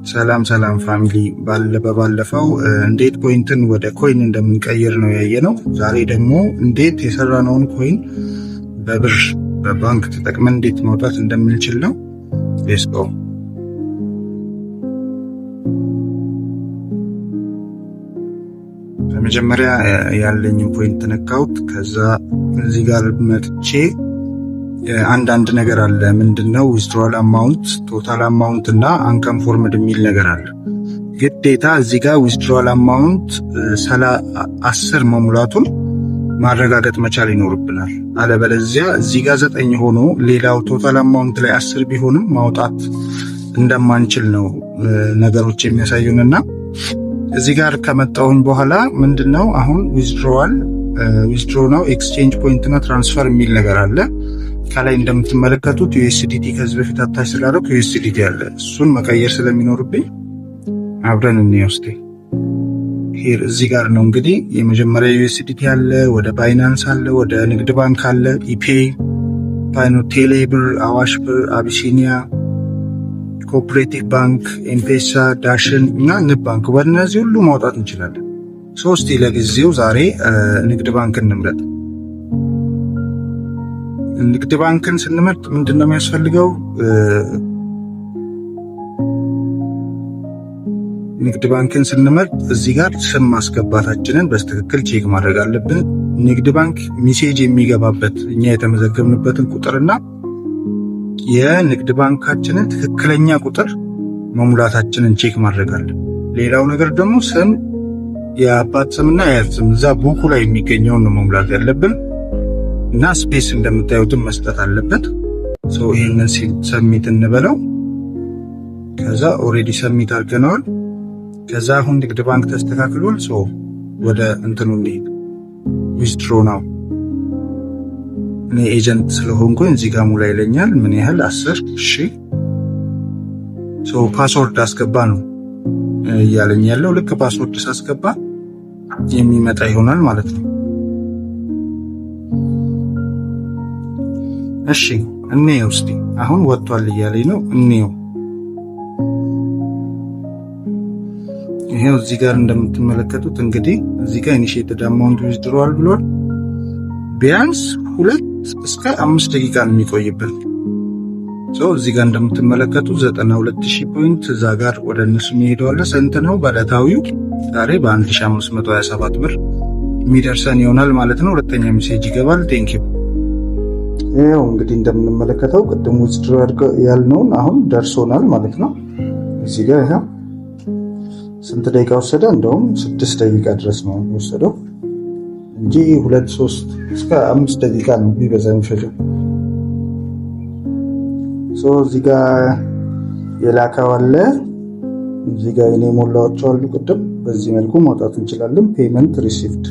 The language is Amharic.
ሰላም ፋሚሊ ባለፈው እንዴት ፖይንትን ወደ ኮይን እንደምንቀይር ነው ያየነው። ዛሬ ደግሞ እንዴት የሰራነውን ኮይን በብር በባንክ ተጠቅመን እንዴት ማውጣት እንደምንችል ነው። ሌትስ ጎ። በመጀመሪያ ያለኝን ፖይንት ነካውት። ከዛ እዚህ ጋር መጥቼ አንዳንድ ነገር አለ። ምንድነው? ዊዝድሮዋል አማውንት፣ ቶታል አማውንት እና አንከንፎርምድ የሚል ነገር አለ። ግዴታ እዚህ ጋር ዊዝድሮዋል አማውንት 10 መሙላቱን ማረጋገጥ መቻል ይኖርብናል። አለበለዚያ እዚህ ጋር 9 ሆኖ ሌላው ቶታል አማውንት ላይ 10 ቢሆንም ማውጣት እንደማንችል ነው ነገሮች የሚያሳዩንና እዚህ ጋር ከመጣሁኝ በኋላ ምንድነው አሁን ዊዝድሮ ነው ኤክስቼንጅ ፖይንት እና ትራንስፈር የሚል ነገር አለ። ከላይ እንደምትመለከቱት ዩኤስዲቲ ከዚህ በፊት አታች ስላደረኩ ዩኤስዲቲ አለ። እሱን መቀየር ስለሚኖርብኝ አብረን እንወስድ። ሄር እዚህ ጋር ነው እንግዲህ የመጀመሪያ ዩኤስዲቲ አለ፣ ወደ ባይናንስ አለ፣ ወደ ንግድ ባንክ አለ፣ ኢፔይ፣ ቴሌብር፣ አዋሽ ብር፣ አቢሲኒያ፣ ኮኦፕሬቲቭ ባንክ፣ ኤምፔሳ፣ ዳሽን እና ንብ ባንክ በእነዚህ ሁሉ ማውጣት እንችላለን። ሶስት ለጊዜው ዛሬ ንግድ ባንክ እንምረጥ። ንግድ ባንክን ስንመርጥ ምንድነው የሚያስፈልገው? ንግድ ባንክን ስንመርጥ እዚህ ጋር ስም ማስገባታችንን በትክክል ቼክ ማድረግ አለብን። ንግድ ባንክ ሜሴጅ የሚገባበት እኛ የተመዘገብንበትን ቁጥርና የንግድ ባንካችንን ትክክለኛ ቁጥር መሙላታችንን ቼክ ማድረግ አለብን። ሌላው ነገር ደግሞ ስም፣ የአባት ስምና የአያት ስም እዛ ቡኩ ላይ የሚገኘውን ነው መሙላት ያለብን እና ስፔስ እንደምታዩትን መስጠት አለበት። ይህንን ሰሚት እንበለው። ከዛ ኦሬዲ ሰሚት አድርገነዋል። ከዛ አሁን ንግድ ባንክ ተስተካክሏል። ወደ እንትኑ እንሂድ። ዊዝድሮ ነው። እኔ ኤጀንት ስለሆንኩኝ እዚህ ጋር ሙላ ይለኛል። ምን ያህል 10 እሺ። ፓስወርድ አስገባ ነው እያለኝ ያለው። ልክ ፓስወርድ ሳስገባ የሚመጣ ይሆናል ማለት ነው። እሺ እንየው እስቲ። አሁን ወጥቷል እያለኝ ነው። እንየው። ይሄው እዚህ ጋር እንደምትመለከቱት እንግዲህ እዚህ ጋር ኢኒሺየትድ አማውንት ዊዝድሮዋል ብሏል። ቢያንስ 2 እስከ 5 ደቂቃ ነው የሚቆይበት። እዚህ ጋር እንደምትመለከቱት 92000 ፖይንት እዛ ጋር ወደ እነሱ የሚሄደዋል። ስንት ነው በዕለታዊው? ዛሬ በ1527 ብር የሚደርሰን ይሆናል ማለት ነው። ሁለተኛ ሜሴጅ ይገባል። ቴንክ ዩ። ይሄው እንግዲህ እንደምንመለከተው ቅድም ዊዝድሮ ያልነውን አሁን ደርሶናል ማለት ነው። እዚህ ጋር ይሄው ስንት ደቂቃ ወሰደ? እንደውም 6 ደቂቃ ድረስ ነው የወሰደው እንጂ 2-3 እስከ 5 ደቂቃ ነው ቢበዛ የሚፈጀው። እዚህ ጋር የላከው አለ። እዚህ ጋር እኔ ሞላዎቻለሁ ቅድም። በዚህ መልኩ ማውጣት እንችላለን። ፔመንት ሪሲቭድ